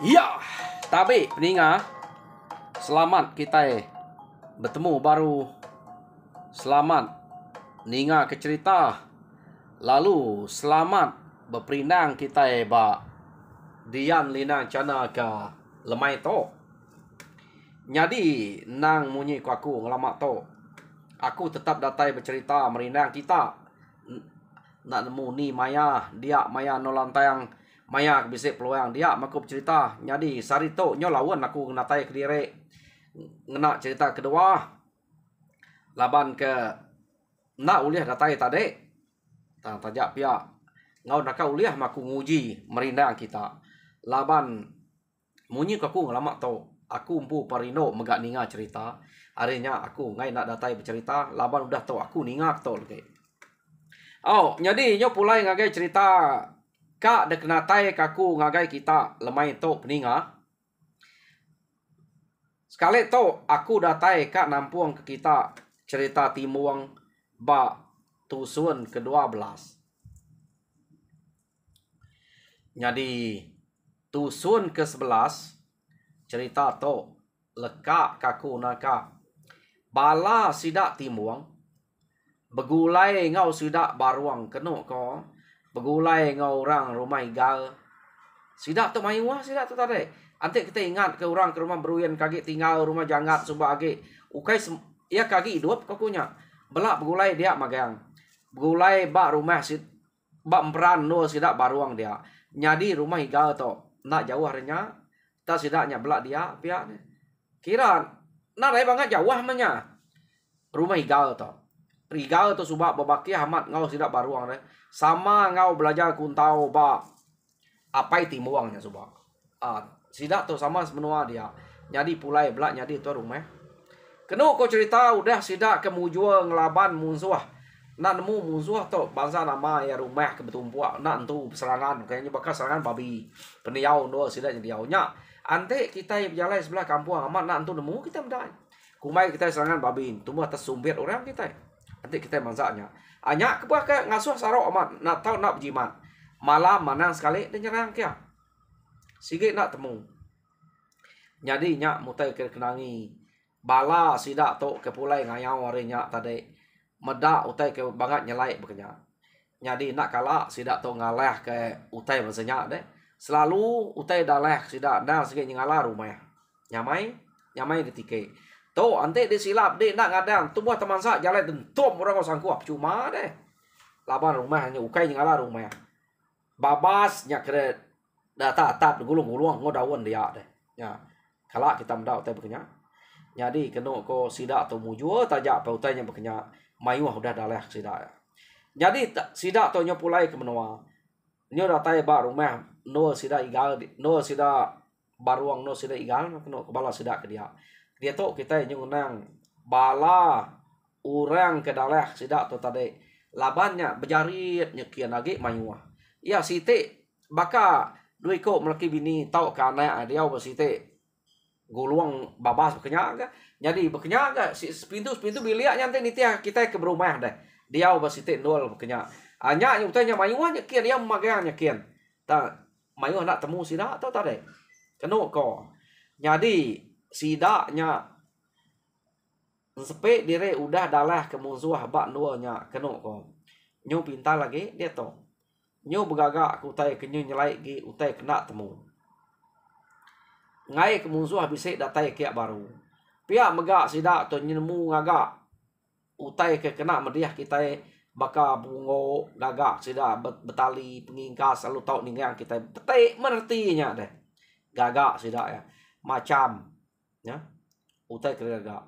Ya, tapi peninga, selamat kita bertemu baru. Selamat ninga ke cerita. Lalu selamat berperindang kita ba dian lina cana ke lemai to. Jadi nang munyi ku aku ngelamak to. Aku tetap datai bercerita merindang kita. Nak nemu ni maya, dia maya no lantang maya bisik peluang dia maku bercerita. Jadi sarito nyo lawan aku natai ke diri. Ngena cerita kedua. Laban ke nak uliah datai tadi. Tajak pihak ngau nak uliah maku nguji merindang kita. Laban munyi aku ngelamak to. Aku empu parino megak ninga cerita. Harinya aku ngai nak datai bercerita. Laban udah to aku ninga to lagi. Oh, jadi nyo pulai ngagai cerita kak dek natai kaku ngagai kita lemai to peninga. Sekali to aku datai kak nampung ke kita cerita timuang ba tusun ke-12. Jadi tusun ke-11 cerita to lekak kaku naka bala sidak timuang begulai ngau sidak baruang keno ko begulai ngau orang rumah igal sidak tu mayuah sidak tu tadi ante kita ingat ke orang ke rumah beruyan kaki tinggal rumah jangat suba agi ukai ia kaki hidup kakunya belak begulai dia magang begulai bak rumah sid bak emperan no sidak baruang dia nyadi rumah igal to nak jauh harinya ta sidaknya belak dia pihak kira nak rai banget jauh manya rumah igal to Rigal tu subak babaki amat ngau sidak baruang deh. Sama ngau belajar kuntau ba apai timuangnya subak. Sidak tu sama semenua dia. Jadi pulai belak nyadi tu rumah. Kenu ko cerita udah sidak kemujua ngelaban musuh. Nak nemu musuh tu bangsa nama ya rumah kebetumpuak. Nak entu serangan kayaknya bakal serangan babi. Peniau no sidak nyediau nya. Ante kita berjalan sebelah kampung amat nak entu nemu kita mendai. Kumai kita serangan babi. Tumbuh atas sumbit orang kita. Nanti kita mansaknya. Hanya kebaka ngasuh sarok amat. Nak tahu nak berjimat. Malam manang sekali. Dia nyerang kia. Sikit nak temu. Jadi nyak mutai kenangi. Bala sidak tok kepulai ngayau hari nyak tadi. Medak utai ke bangat nyelai berkenya. Jadi nak kalah sidak tok ngalah ke utai maksudnya deh. Selalu utai daleh sidak. Dah sikit ngalah rumah. Nyamai ketika. Tu ante dia silap dia nak ngadang tu buat teman sak jalan dentum orang kau sangkuap cuma deh. Laban rumahnya ukai ngala rumah. Babas nya kere data atap gulung-gulung ngodawan dia deh. Ya. Kala kita mendau teh bekenya. Jadi kena ko sidak tu mujua tajak pautanya bekenya mayuh udah daleh sidak. Jadi sidak tu nya pulai ke menua. Nyo datai ba rumah no sidak igal no sidak baruang no sidak igal kena kepala sidak ke dia. Dia tu kita nyunang bala orang ke dalah sidak tu tadi labannya berjarit nyekian lagi mayuah. Ya siti baka dua ko melaki bini tau kana dia bersiti guluang babas bekenya. Jadi bekenya pintu bilik nyantai nitia kita ke rumah deh. Dia bersiti nol bekenya. Hanya nyutanya mayuah nyekian dia magang nyekian. Ta mayuah nak temu sidak tu tadi. Keno ko. Jadi sidaknya sepe dire udah dalah ke musuh bak nuanya keno ko nyu pinta lagi dia to nyu begagak ku utai kenyu nyelai gi utai kena temu ngai ke musuh bisik datai kiak baru pihak megak sidak to nemu ngagak utai ke kena mediah kita baka bungo gagak sidak betali pengingkas lalu tau ningang kita petai mengertinya deh gagak sidak ya macam ya utai kerja.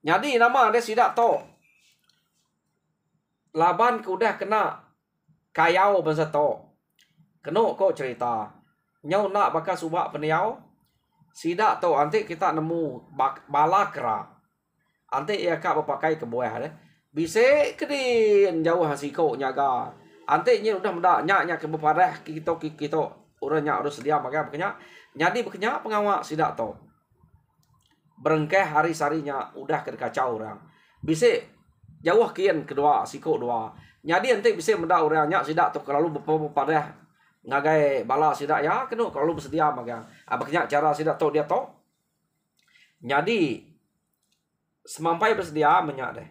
Jadi nama dia sidak to. Laban ku udah kena kayau bangsa to. Keno ko cerita. Nyau nak bakal subak peniau. Sidak to anti kita nemu balakra. Anti ia kak berpakai ke buah deh. Bise kedin jauh hasiko nyaga. Anti nya udah mendak nya ke bepareh kita urang nya harus sedia makan bekenya. Jadi bekenya pengawak sidak to. Berengkeh hari sarinya udah ke kacau orang. Bisa jauh kian kedua siko dua. Jadi nanti bisa mendak orangnya sidak tu kalau bepadah ngagai bala sidak ya kenu kalau bersedia magang. Abaknya cara sidak tok dia tok. Jadi semampai bersedia menyak deh.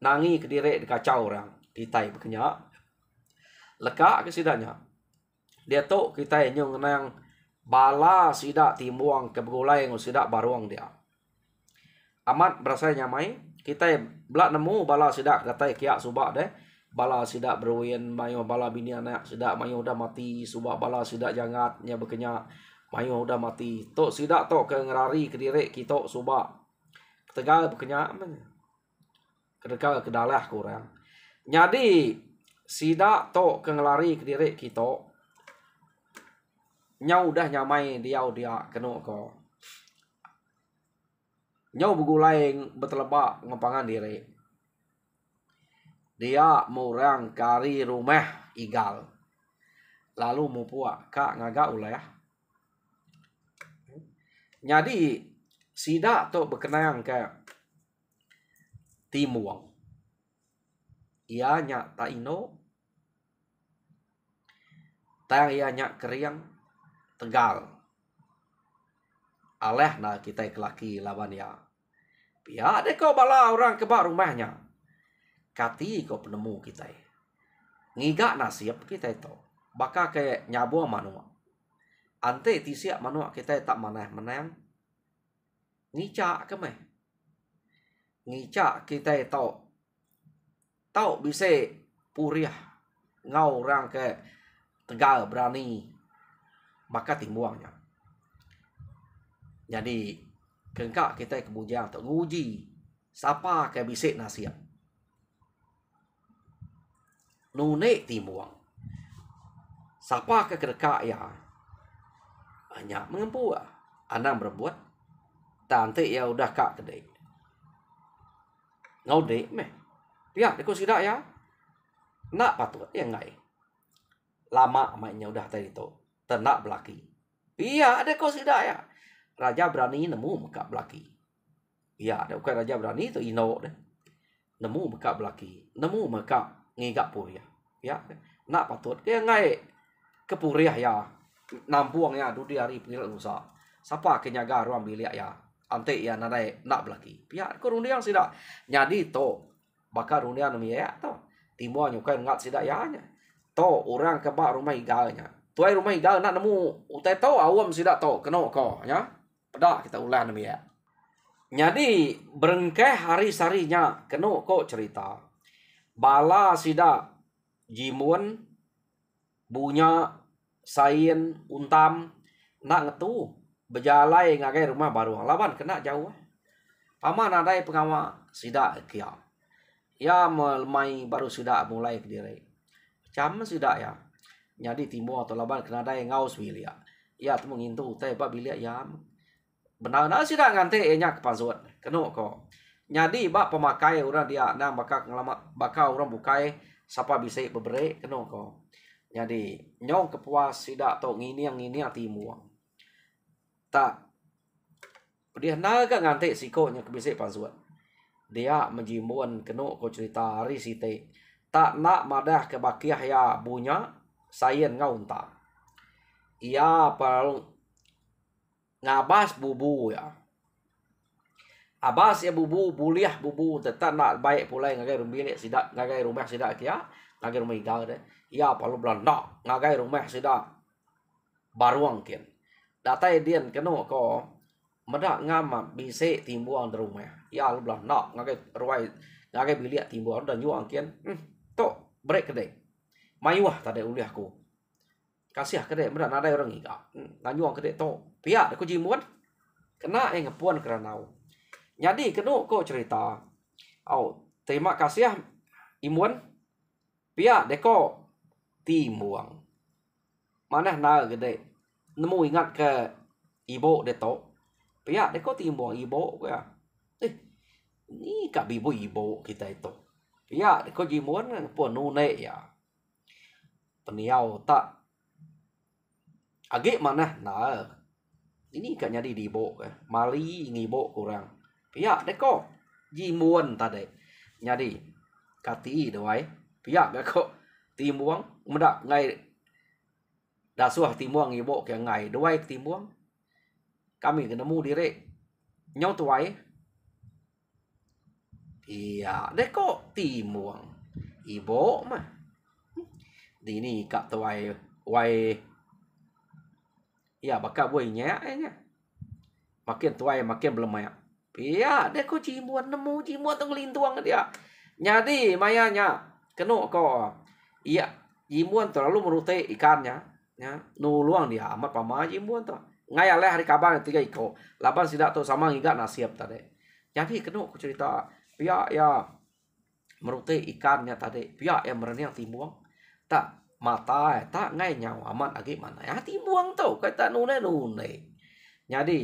Nangi kediri dikacau orang. Kita berkenyak. Lekak ke sidaknya. Dia tok kita nyung nang bala sidak timuang ke begulai ngu sidak baruang dia. Amat berasa nyamai. Kita belak nemu bala sidak kata kiak subak deh. Bala sidak berwin mayu bala bini anak sidak mayu udah mati subak bala sidak jangatnya berkenyak mayu udah mati. Tok sidak tok ke ngerari kediri kita subak. Tegal berkenyak men. Kedekal kedalah kurang. Jadi sidak tok ke ngelari kediri kita. Nyau udah nyamai dia kena ko. Nyau begulai betelebak ngepangan diri. Dia murang kari rumah igal. Lalu mau puak kak ngagak uleh. Jadi sidak tu berkenang ke timuang. Ia nyak tak ino. Tang ia nyak keriang tegal. Aleh na kita kelaki lawan ya. Pia de kau bala orang kebak rumahnya. Kati kau penemu kita. Ngigak nasib kita itu. Baka ke nyabu manua. Ante tisiak manua kita tak maneh-meneng. Ngicak ke meh. Ngicak kita itu. Tau bisa puriah. Ngau orang ke tegal berani. Baka timbuangnya. Jadi kengkak kita kebujang untuk nguji siapa ke bisik nasihat. Nunek timuang. Siapa ke kedekak ya. Banyak mengempu. Anang berbuat. Tante ya udah kak kedek. Ngau dek meh. Pihak dekau sidak ya. Nak patut ya ngai. Lama mainnya udah tadi tu. Tenak belaki. Pihak dekau sidak ya. Raja berani nemu mekak belaki. Ya, ada bukan raja berani itu ino deh. Nemu mekak belaki. Nemu mekak ngigak puriah. Ya, nak patut dia ngai ke puriah ya. Nampuang ya dudi hari pengilat lusa. Siapa kenyaga ruang bilik ya. Ante ya nadai nak belaki. Ya, ko rundiang sidak. Nyadi to bakar rundiang nami ya to. Timua nyukai ngat sidak ya nya. To orang kebak rumah igalnya. Tuai rumah igal nak nemu utai to awam sidak to kena ko ya. Pedak kita ulang nami ya. Jadi berengkeh hari sarinya kena kok cerita. Bala sida jimun bunya sain untam nak ngetu berjalai ngagai rumah baru lawan kena jauh. Paman ada pengawa sida kia. Ya melemai baru sida mulai ke diri. Macam sida ya. Jadi timur atau lawan kena ada ngaus bilia. Ya tu mengintu teh pak bilia ya. Benar-benar sida ngante enya kepasuan. Kena kok. Jadi bak pemakai orang dia nang bakal ngelamat bakal orang bukai siapa bisa beberek kena kok. Jadi nyong kepuas sida to ngini yang timur. Tak dia naga ngante sikonya kebisik pasuan. Dia menjimuan kena kok cerita hari site. Tak nak madah ke bakiah ya bunya sayen ngau ta. Ia perlu ngabas bubu ya. Abas ya bubu buliah bubu tetap nak baik pulai ngagai rumbilik sidak ngagai rumah sidak kia ngagai rumah igal deh. Ia perlu nak ngagai rumah sidak baruang kian. Datai dian kena ko medak ngama bise timbuang di rumah. Ia lu nak ngagai ruai ngagai bilik timbuang dan yuang kian. Tok break kedai. Mayuah tadi uliahku. Kasih kedai medak nadai orang iga. Nganyuang kedai to. Pihak aku jimuan. Kena yang ngepuan keranau. Jadi kena kok cerita. Oh, terima kasih imuan. Pihak deko timuang. Mana na gede. Nemu ingat ke ibu deto. Pihak deko timuang ibu ya. Ni kak ibu kita itu. Pihak deko jimuan pun nune ya. Peniau tak. Agak mana na. Ini kan jadi di ibu. Mali ngibu kurang. Pihak deko jimuan tadi. Jadi kati doai. Pihak deko timuang medak ngai Dasuah timuang ibo ke ngai doai timuang. Kami kena mu direk. Nyau tuai. Iya, deko timuang. Ibo mah. Dini kak tuai wai. Ya bakal buai nyak nya. Makin tuai makin belemak. Iya, deko cimuan nemu cimuan tu ngelintuang dia. Nyadi mayanya keno ko. Iya, cimuan terlalu merute ikannya. Ya, nuluang dia amat pama cimuan tu. Ngai aleh hari kabar 3 iko. Lapan sidak tu sama ngiga nasiap tadi. Jadi keno ku cerita pihak ya merute ikannya tadi. Pihak yang merenang timuang. Tak mata tak ngai nyawa amat lagi mana. Ya timuang tu kata nune. Jadi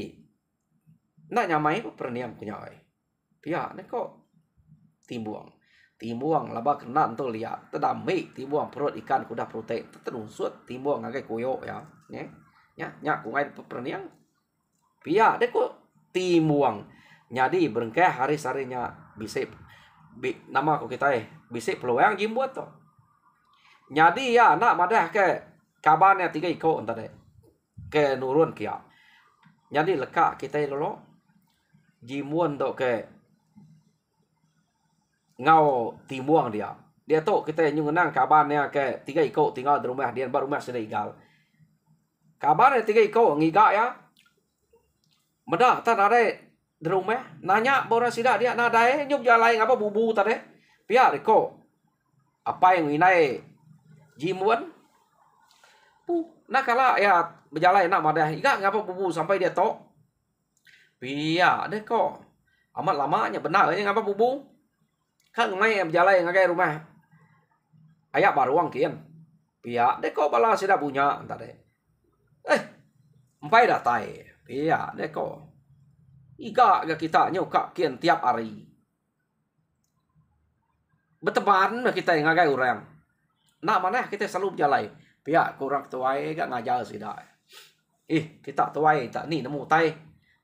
nak nyamai apa perniam kenyai. Pihak ni kok timuang. Timuang laba kena tu lihat. Terdamik timuang perut ikan kuda protein. Terusut timuang ngagai koyok ya. Nyak kungai perniang. Pihak dia kok timuang. Jadi berengkeh hari-harinya bisik nama ko kita bisik peluang jimbuat tu. Jadi ya nak madah ke kabarnya 3 iko entar deh. Ke nurun kia. Jadi lekak kita dulu jimuan tu ke ngau timuang dia. Dia tu kita nyungenang kabarnya ke 3 iko tinggal di rumah dia baru rumah sudah igal. Kabarnya 3 iko ngiga ya. Medah tak ada di rumah nanya boras sidak dia nadai nyuk jalai ngapa bubu tadi. Pihak iko apa yang inai jimuan nak kala ya berjalan nak madah iga ngapa bubu sampai dia tok. Pihak deh kok amat lamanya benar aja ngapa bubu. Kan mai berjalan ngagai rumah. Ayak baruang kian. Pihak deh kok bala sidak punya entar deh. Empai datai. Pihak deh kok. Iga kita nyokak kian tiap hari. Berteman kita ngagai orang. Nak mana kita selalu berjalan. Pihak kurang tuai gak ngajar sidak. Kita tuai tak ni nemu tai.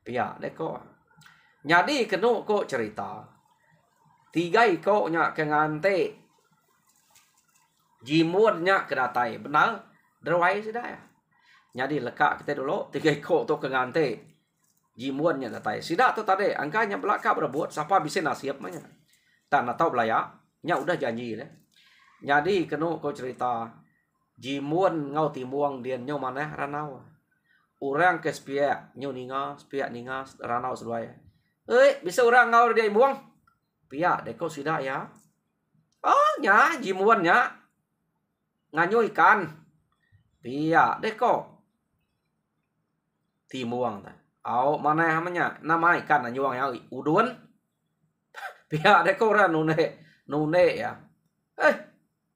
Pihak deh kok. Jadi kena kok cerita. 3 iko nya ke ngante. Jimuan nya ke datai. Benar? Derwai sidak ya. Jadi lekak kita dulu 3 iko tu ke ngante. Jimuan nya datai. Sidak tu tadi angkanya belakang berbuat siapa bisa nasiap mah nya. Tak nak tahu belaya. Nya udah janji deh. Jadi kena kok cerita. Jimuan ngau timuang dia nyo mana ranau. Orang ke spiak nyo ninga, spiak ninga ranau seduai. Bisa orang ngau dia buang. Pia deko sidak ya. Oh nya jimuan nya. Nganyo ikan. Pia deko. Timuang ta. Au mana namanya? Nama ikan nyuang ya udun. Pia deko orang nune ya.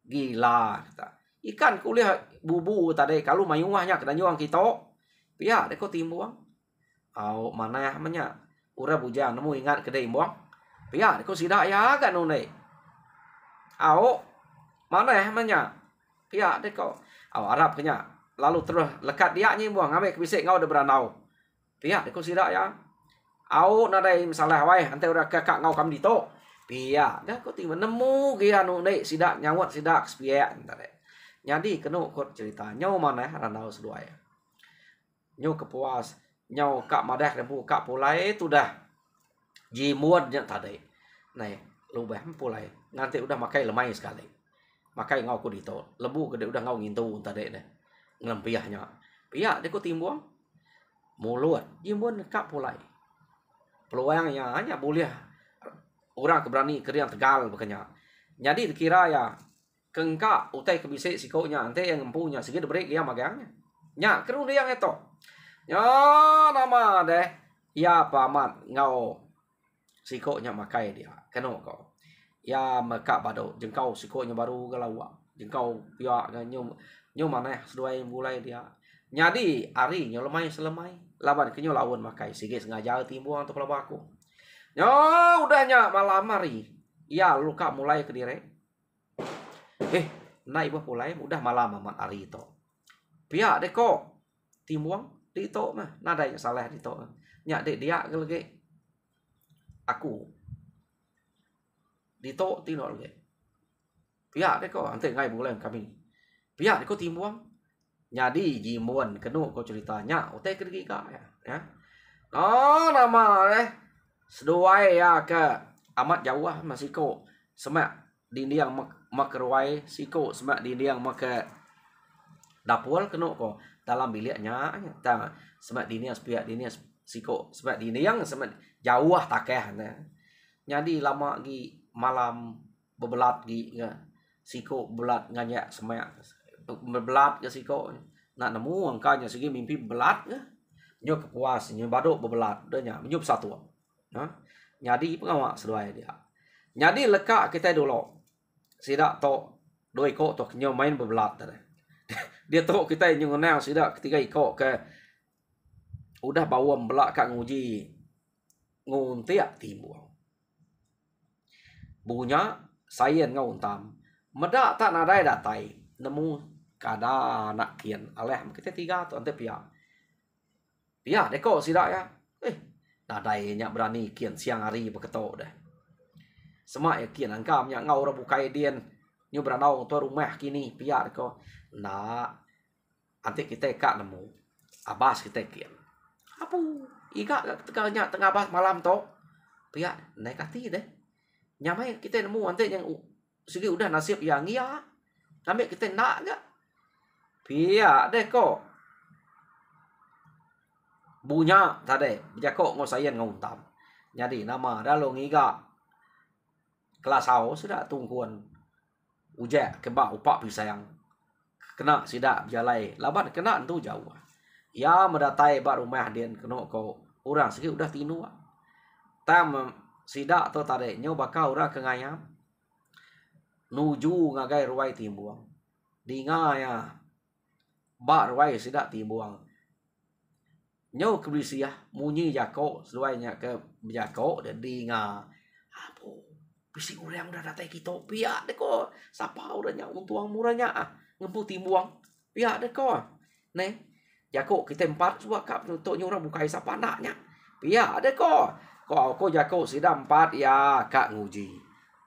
Gila kita. Ikan kuliah bubu tadi kalau mayungahnya kena nyuang kita. Pia deko timuang. Au mana namanya? Ura bujang nemu ingat kedai buang. Pia deko sidak ya kan nune. Au mana namanya? Pia deko. Au Arab kenya. Lalu terus lekat dia nyi buang ambil kebisik ngau de beranau. Pia deko sidak ya. Au nadai masalah wai ante ura kakak ngau kam dito. Pia dah ko tiba nemu gia nune sidak nyawat sidak spia entare. Jadi kena kok cerita nyau mana ranau seduai. Nyau kepuas, nyau kak madah rempu kak pulai tu dah. Jimuan nya tadi. Nah, lubah pulai. Nanti udah makai lemai sekali. Makai ngau ku dito. Lebu gede udah ngau ngintu tadi deh. Ngelempiahnya. Pihak dia ku timbuang. Mulut. Jimuan kak pulai. Peluangnya hanya boleh. Orang keberani keriang tegal bekanya. Jadi dikira ya. Kengkak utai kebisik sikonya. Ante yang empunya. Sikit break ya magangnya. Nya kerun dia yang itu. Ya nama deh. Ya pamat ngau. Sikonya makai dia. Kena kau. Ya mekak bado. Jengkau sikonya baru galawa. Jengkau pihak nyum mana seduai mulai dia. Jadi hari nyo lemai selemai. Laban kenyo lawan makai. Sikit sengaja timbuang untuk pelabak aku. Yo udahnya malam hari. Ya luka mulai ke diri. Naik bah mulai udah malam amat hari itu. Pihak deko timbuang di itu mah. Nada yang salah di itu. Nya dek dia lagi. Aku di to tino lagi. Pihak deko ante ngai bulan kami. Pihak deko timbuang. Jadi jimuan kenu ko ceritanya utai kedegi ka ya. Oh nama seduai ya ke amat jauh masih ko semak diniang mak ruai siko semak diniang mak dapur kenu ko dalam biliknya ta semak diniang pihak diniang siko semak diniang semak jauh takeh jadi lama gi malam bebelat gi siko belat nganyak semak berbelat ke siko nak nemu angkanya segi mimpi belat ke nyo kepuas nyo baduk berbelat denya menyup satu jadi pengawak seduai dia jadi lekak kita dulu sidak to doi ko to nyo main berbelat dia to kita nyo ngenang sidak ketiga iko ke udah bawa belak kak nguji nguntiak timbul bunya sayen nguntam medak tak nadai datai nemu kada nak kian aleh kita tiga tu ante pia deko sidak ya nadai nya berani kian siang hari beketok dah semak ya kian angkam nya ngau ra bukai dien nyu beranau tu rumah kini pia deko nak ante kita kak nemu abas kita kian apu iga teganya tengah abas malam to pia naik hati deh nyamai kita nemu ante yang segi udah nasib yang iya kami kita nak enggak pia deko bunya tade jako ngosayen nguntam jadi nama dalo ngiga kelas hau sudah tungkuan ujek keba upak pisang kena sidak jalai laban kena tu jauh ya mendatai ba rumah den kena ko urang segi udah tinu tam sidak to tade nyo bakal urang ke ngayam nuju ngagai ruai timbuang dinga ya ba ruai sidak timbuang nyo kebrisiah munyi jako seluainya ke jako dan dinga apo bisi urang udah datai kita pia deko sapa urangnya untuang murahnya ngempu timbuang pia deko ne jako kita empat suak kap untuk nyorang bukai sapa anaknya pia deko ko jako sidam empat ya kak nguji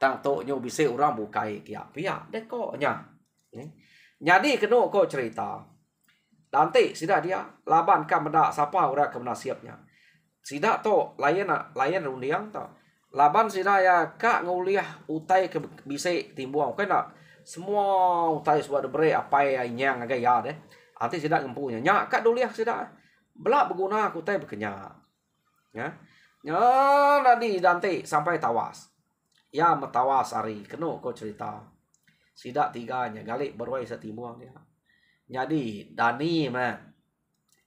tang to nyo bisi urang bukai kia pia deko nya jadi keno ko cerita nanti sidak dia laban kan mendak sapa ora ke nasibnya sidak to layan rundiang to laban sidak ya kak nguliah utai ke bisi timbuang kena semua utai sudah bere apa yang agak ya deh nanti sidak ngempunya nya kak duliah sidak belak berguna utai berkenya ya nanti sampai tawas ya metawas hari keno ko cerita sidak tiganya galik berwai setimbuang dia jadi dani mah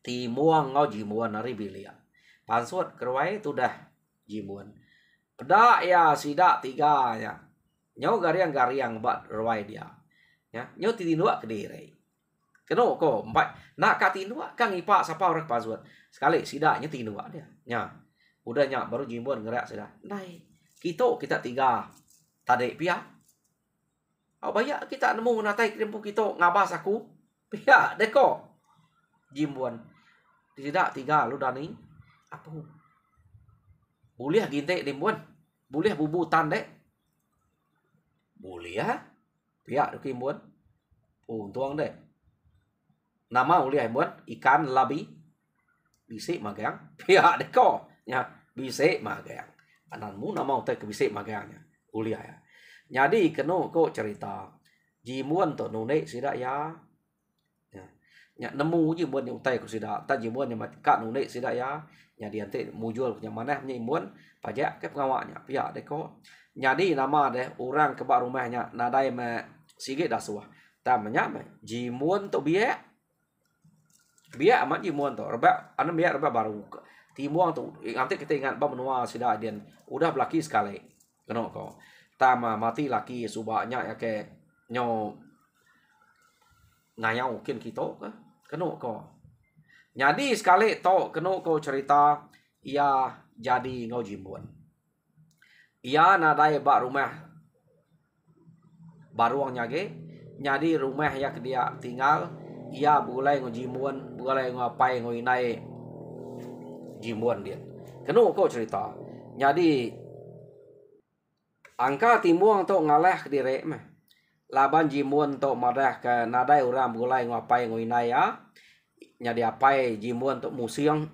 timuang ngau jimuan hari bilia pansut kerwai tu dah jimuan pedak ya sidak tiga ya nyau gariang bat rwai dia ya nyau tinua kediri keno ko empat nak katinua kang ipak sapa orang pansut sekali sidaknya tinua dia nya udah nya baru jimuan gerak sudah nai kita tiga tadi pia banyak kita nemu natai krimpu kita ngabas aku pihak deko jimbuan tidak tiga lu dani apa boleh ginte dimbuan boleh bubutan dek boleh ya pihak kimbuan untuang dek nama boleh buat ikan labi bisik magang pihak deko ya bisik magang ananmu nama utai ke bisik magangnya boleh ya jadi keno ko cerita jimuan to nune sidak ya nya nemu je buat yang utai ku sida ta je buat yang matka nune sida ya nya dia ante mujul nya maneh nya imun pajak ke pengawaknya pihak deko jadi nama deh orang ke bak rumahnya nadai me sigit dah suah tamanya me jimun to biak amat jimun to reba anu biak reba baru timuang tu nanti kita ingat ba menua sida dia udah belaki sekali keno ko tama mati laki subaknya ya ke nyo ngayau mungkin kita keno ko jadi sekali to keno ko cerita ia jadi ngau jimuan ia nadai bak rumah baruang nyage jadi rumah ya dia tinggal ia bulai ngau jimuan bulai ngapai ngau inai jimuan dia keno ko cerita jadi angka timbuang to ngaleh ke direk mah laban jimun to madah ke nadai orang mulai ngapai ngoinai ya. Nyadi apai jimun to musiang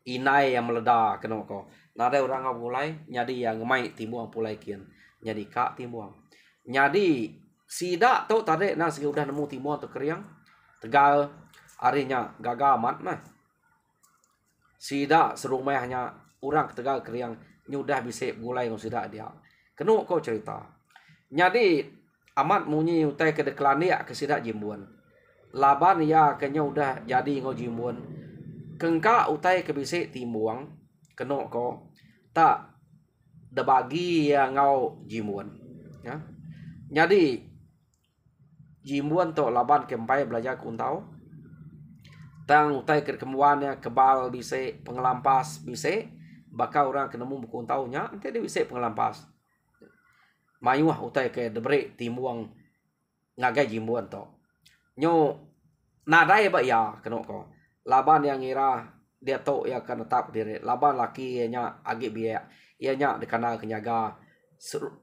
inai yang meleda kena ko. Nadai orang mulai nyadi yang ngemai timuang pulai kian. Nyadi kak timuang. Nyadi sida to tadi na segi udah nemu timuang to keriang. Tegal arinya gagamat mah. Sida serumahnya orang tegal keriang nyudah bisa mulai ngau sida dia. Kena ko cerita. Nyadi amat munyi utai ke deklani ke sida jimbuan. Laban ya kenya udah jadi ngau jimbuan. Kengka utai ke bisa timuang kena ko tak debagi ya ngau jimbuan. Ya. Jadi jimbuan to laban kempai belajar kuntau. Tang utai ke kemuannya kebal bisa pengelampas bisa. Bakal orang kenemu buku kuntaunya nanti dia bisa pengelampas. Mayuah utai ke debre timuang ngagai jimbuan to. Nyo nadai ba ya kena ko. Laban yang ngira dia to ya kan tetap diri. Laban laki nya agi biaya. Ianya dikenal kenyaga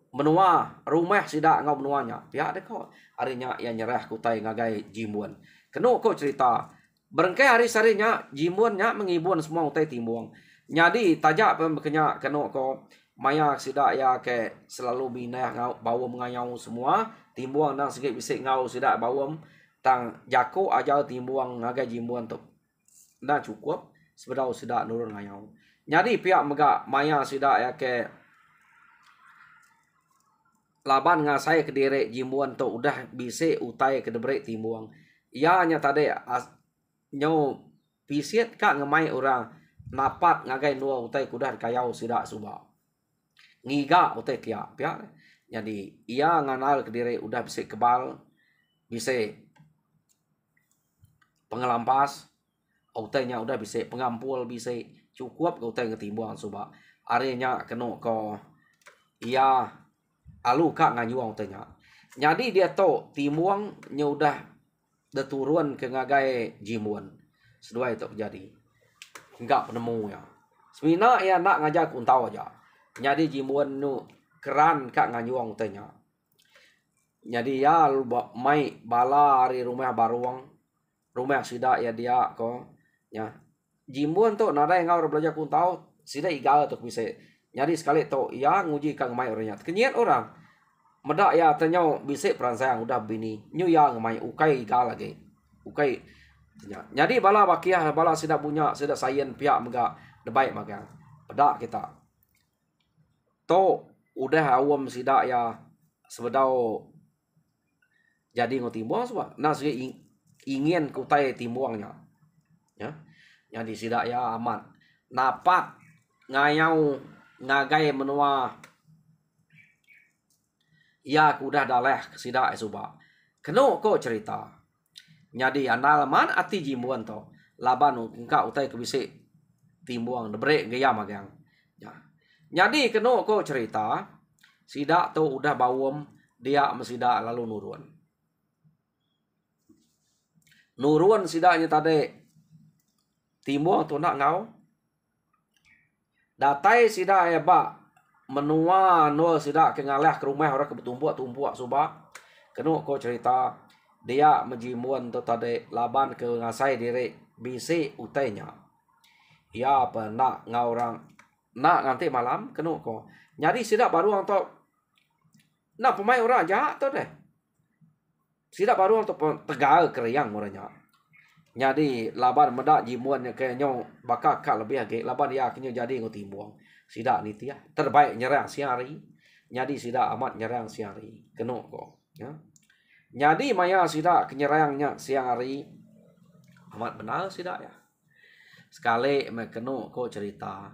menua rumah sida ngau menuanya. Ya de ko arinya yang nyerah kutai ngagai jimbuan. Kena ko cerita berengkai hari sarinya jimbuannya mengibun semua utai timuang. Jadi tajak pembekenya kena ko maya sida ya ke selalu binah ngau bawam ngayau semua timbuang nang sikit bisik ngau sida bawam tang jako aja timbuang ngagai jimbuan tu dah cukup sebedau sida nurun ngayau. Jadi pihak mega maya sida ya ke laban ngasai ke direk jimbuan tu udah bisik utai ke debrek timbuang. Ya nya tadi nyo pisit kak ngemai orang napat ngagai nua utai kudah kayau sida suba. Ngiga utai kia pia. Jadi ia nganal ke diri udah bisa kebal, bisa pengelampas, utainya udah bisa pengampul, bisa cukup utai ngetimbang suba. Arenya kena ko ia alu kak nganyuang utainya. Jadi dia to timuang nya udah deturun ke ngagai jimuan. Sedua itu terjadi. Enggak penemu ya. Semina ya nak ngajak untau aja. Jadi jimuan nu keran kak nganyuang tanya. Jadi ya mai bala hari rumah baruang. Rumah sida ya dia ko. Ya. Jimuan tu nada yang ngau belajar kuntau sida igal tu bisa. Jadi sekali tu ya nguji kang mai orangnya. Kenyian orang. Medak ya tanya bisa peran sayang udah bini. Nyu ya ngemai ukai igal lagi. Ukai tanya. Jadi bala bakiah bala sida punya sida sayen pihak mega debaik magang. Pedak kita. To udah awam sida ya sebedau jadi ngotimbang sebab nas ingin kutai timbuangnya. Ya. Jadi sida ya aman. Napat ngayau ngagai menua ya kudah daleh sida suba. Keno ko cerita. Jadi analaman ati jimbuan to. Laban engka utai kebisik timbuang debrek gaya magang. Ya. Jadi kena ko cerita sida tu udah bawam dia mesida lalu nurun. Nurun sidanya tadi timuang tu nak ngau. Datai sida eba menua no sida ke ngaleh ke rumah orang ke tumpuak suba. Kena ko cerita dia mejimuan tu tadi laban ke ngasai diri bisi utainya. Ya apa nak ngau orang nak nanti malam kena ko. Jadi sida baru orang tu nak pemain orang jahat tu deh. Sida baru orang tu tegal keriang orangnya. Jadi laban medak jimuannya kayaknya bakal kak lebih lagi. Laban dia akhirnya jadi ngotimbang. Sida ni dia terbaik nyerang siang hari. Jadi sida amat nyerang siang hari. Kena ko. Ya. Jadi maya sida kenyerangnya siang hari amat benar sida ya. Sekali kena ko cerita.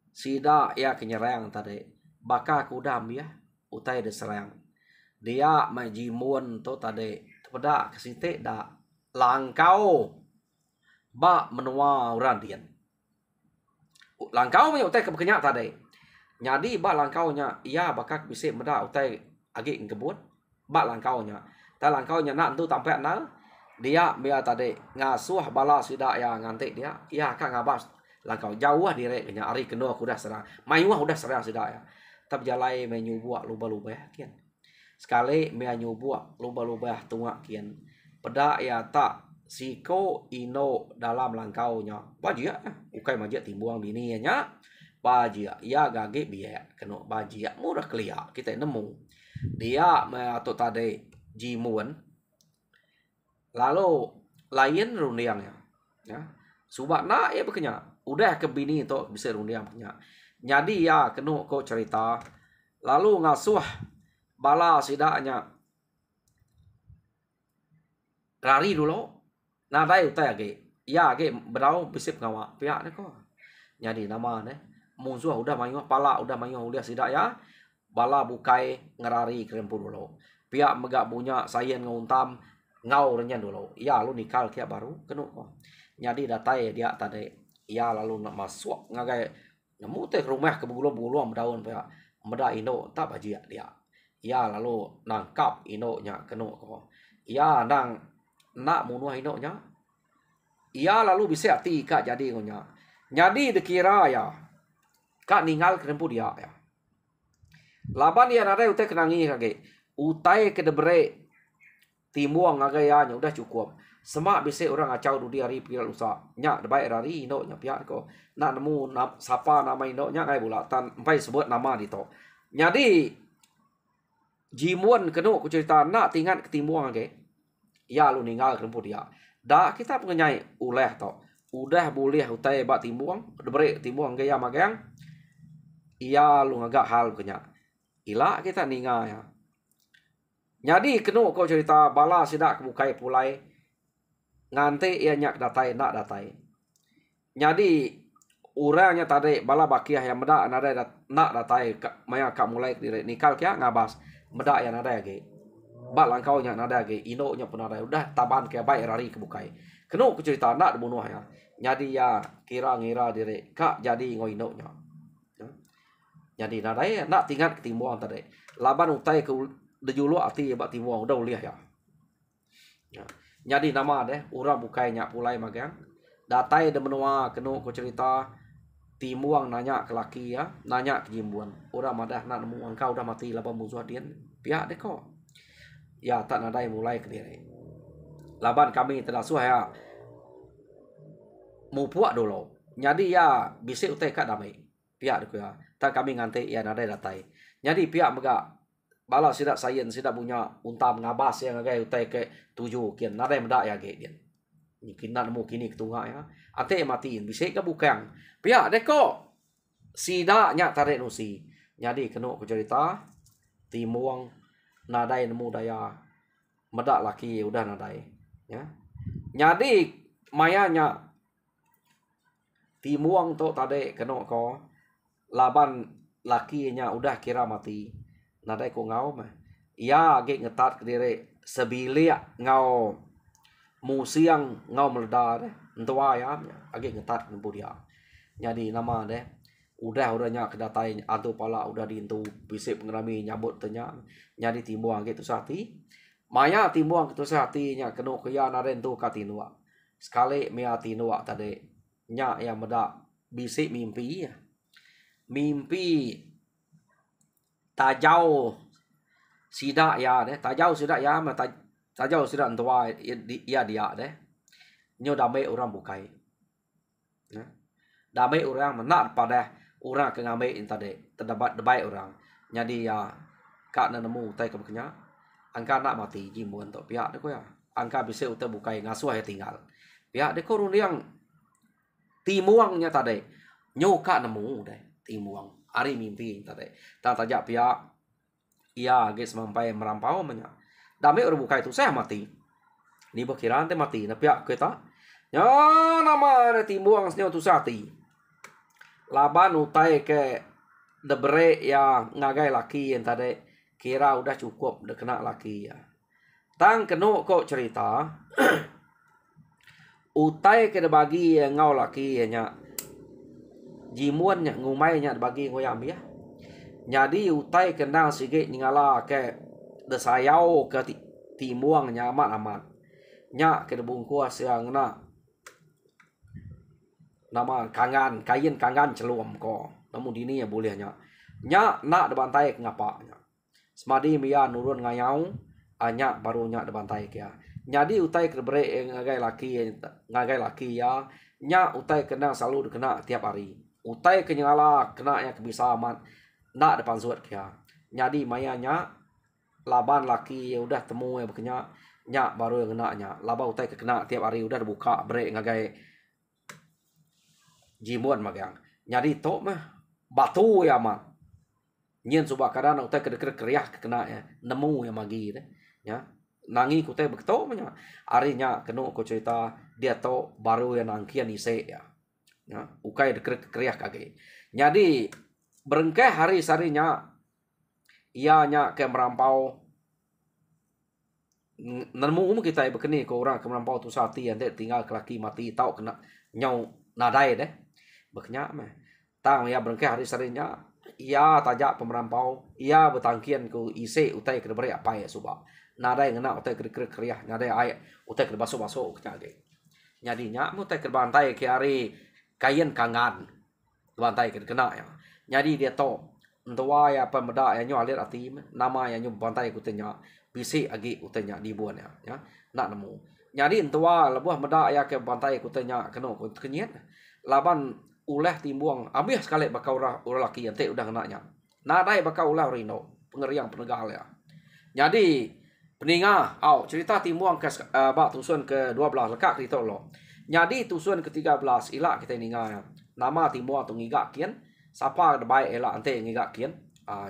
Sida ya kenyerang tadi. Baka kudam ya. Utai diserang. Dia majimun tu tadi. Pada kesinte dak. Langkau. Ba menua orang dian. Langkau punya utai kebekenyak tadi. Jadi ba langkaunya. Ya baka bisa meda utai agi ngebut. Ba langkaunya. Ta langkaunya nak tu tampak nal. Dia biar tadi. Ngasuh bala sida ya ngantik dia. Ya kak ngabas. Langkau jauh lah direk kenya hari kedua aku dah serang. Mayuah udah serang sudah ya. Tapi jalai menyu buat luba-luba ya kian. Sekali mea nyubuk lubah-lubah tungak kian. Pedak ya tak siko ino dalam langkaunya. Bajia ukai majak timbuang bini nya. Bajia ya gage biak kena bajia murah kelia kita nemu. Dia atau tadi jimuan. Lalu lain rundiangnya. Ya. Subak nak ya bekenya. Udah ke bini itu bisa rundiang punya. Jadi ya kena kau cerita. Lalu ngasuh bala sidaknya rari dulu. Nadai utai age. Ya age berau bisip ngawa. Pihak ni ko. Jadi nama ni. Musuh udah mayuh pala udah mayuh uliah sidak ya. Bala bukai ngerari kerempu dulu. Pihak megak punya sayen nguntam ngau renyan dulu. Ya lu nikal kia baru kena ko. Jadi datai dia tadi. Ya lalu nak masuk ngagai nemu teh rumah ke bulu-bulu daun pihak. Meda ino tak bajia dia. Ya lalu nangkap ino nya kena ko. Ya nang nak munuh ino nya. Ya lalu bisa hati kak jadi nya. Jadi dikira ya. Kak ninggal kerempu dia ya. Laban ya nada utai kenangi kage. Utai ke debre timuang ngagai ya udah cukup. Semak bisa orang acau dudi hari pira lusa. Nyak debai rari ino nya pihak ko. Nak nemu sapa nama ino nya ngai bulatan empai sebut nama dito. Jadi jimuan kena ku cerita nak tinggal ke timuang ke. Ya lu ninggal kerempu dia. Dah kita pengenyai uleh to. Udah boleh utai bak timuang, debre timuang gaya magang. Ia lu ngagak hal kenya. Ila kita ninggal ya. Jadi kena kau cerita bala sidak bukai pulai. Ngante ia nyak datai nak datai. Jadi urangnya tadi bala bakiah yang meda nada nak datai maya kak mulai dire nikal kia ngabas meda yang nada ge. Bak langkau nya nada ge ino nya pun ada udah taban ke baik rari ke bukai. Kena ku cerita nak dibunuh ya. Jadi ya kira ngira dire kak jadi ngoino nya. Jadi nada ya nak tinggal ke timuang tadi. Laban utai ke dejulu ati bak timuang udah uliah ya. Ya. Jadi nama deh urang bukai nya pulai magang. Datai de menua kena ku cerita timuang nanya ke laki ya, nanya ke jimbuan. Urang madah nak nemu engkau udah mati laban musuh dia. Pihak deh kok. Ya tak nadai mulai ke diri. Laban kami terasuh ya. Mupuak dulu. Jadi ya bisa utai kat damai. Pihak dek ya. Tak kami nganti ya nadai datai. Jadi pihak megak bala sidak sayen sidak punya untam ngabas yang agai utai ke 7 kian nadai medak ya ge dia. Mungkin nak nemu kini ketungak ya. Ate matiin bisa ke bukan. Pihak dek kok. Sidaknya tarik nusi. Jadi kena ku cerita timuang nadai nemu daya medak laki udah nadai ya. Jadi mayanya timuang tu tadi kena ko laban lakinya udah kira mati. Nadai ko ngau mah. Ya ge ngetat ke diri sebilik ngau musiang ngau meledar entua ya age ngetat nempu dia. Jadi nama deh udahnya kedatai antu pala udah diintu bisip pengerami nyabut tanya. Jadi timuang gitu sati. Maya timuang gitu satinya kena kaya naren tu katinua. Sekali mea tinua tadi nya yang medak bisip mimpi ya. Mimpi tajau sidak ya deh. Tajau sidak ya mah tajau sidak entua ya dia deh. Nyo damai orang bukai. Ya. Damai orang menak pada orang ke ngambil tadi terdapat debai orang. Jadi ya kak nemu tai kebeknya angka nak mati jimuan tu pihak deko ya. Angka bisa uta bukai ngasuh ya tinggal. Pihak deko rundiang timuangnya tadi nyoka nemu deh timuang hari mimpi tadi. Tak tajak pihak ia ge sampai merampau menya. Damai orang bukai tu saya mati. Ni berkiraan teh mati. Nah pihak kita ya nama timuang senyo tu sati. Laban utai ke debre yang ngagai laki yang tadi kira udah cukup udah kena laki ya. Tang kena kok cerita utai ke bagi yang ngau laki nya jimuan nya ngumai nya bagi ngoyam ya. Jadi utai kena sikit ngala ke desayau ke timuang nya amat nya ke bungkus yang na nama kangan kain kangan celuam ko namun dini ya bolehnya nya nak dibantai ngapa nya Semadi mia nurun ngayau anya baru nya de bantai kia. Jadi utai kebre ngagai laki ya nya utai kena selalu kena tiap hari. Utai kenyala kena yang bisa aman nak depan suat kia. Jadi mayanya laban laki ya udah temu ya bekenya nya baru yang kena nya. Laba utai kena tiap hari udah buka bre ngagai jimuan magang. Jadi tok mah batu ya man. Nyen subak kadang utai kedek kriah kena ya nemu ya magi deh. Ya. Nangi kutai beketo nya. Arinya kenu ko cerita dia to baru yang nangkian ise ya. Ya, ukai dek kriah kage. Jadi berengkeh hari sarinya ianya ke merampau nemu kita bekeni ko orang ke merampau tu sati ante tinggal kelaki mati tau kena nyau nadai deh. Beknya mah. Tang ya berengkeh hari sarinya ia tajak pemerampau ia betangkian ku ise utai ke beri apa ya suba. Nadai ngena utai ke kriah nadai ay utai ke baso-baso kage. Jadi nya mu utai ke bantai ke hari kayen kangan bantai kena ya. Jadi dia to ntua ya pemeda ya nyu alir ati nama ya nyu bantai kutenya bisi agi utenya di buan ya nak nemu. Jadi ntua lebuh meda ya ke bantai kutenya keno kenyet laban ulah timbuang abis sekali bakau ulah laki ente udah kenanya. Nadai bakau ulah rino pengeriang penegal ya. Jadi peninga cerita timbuang ke bak tusun ke-12 lekak kita lo. Jadi tusun ke-13 ilak kita ninga ya. Nama timbuang tu ngigak kian sapa de baik elak ante ngigak kian.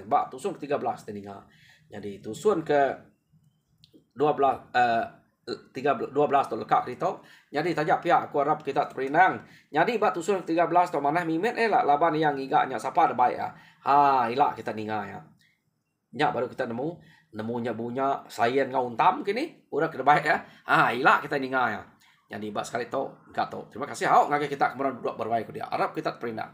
Bak tusun ke-13 teninga. Jadi tusun ke-12 12 tu lekak kita. Jadi tajak pihak aku harap kita terperinang. Jadi bak tusun ke-13 tu manah mimet elak laban yang ngigaknya sapa de baik ya. Ilak kita ninga ya. Nya baru kita nemunya bunya sayen ngauntam kini udah ke baik ya. Ilak kita ninga ya. Jadi bak sekali to enggak to. Terima kasih kita kemudian duduk berbaik dia. Harap kita terperinang.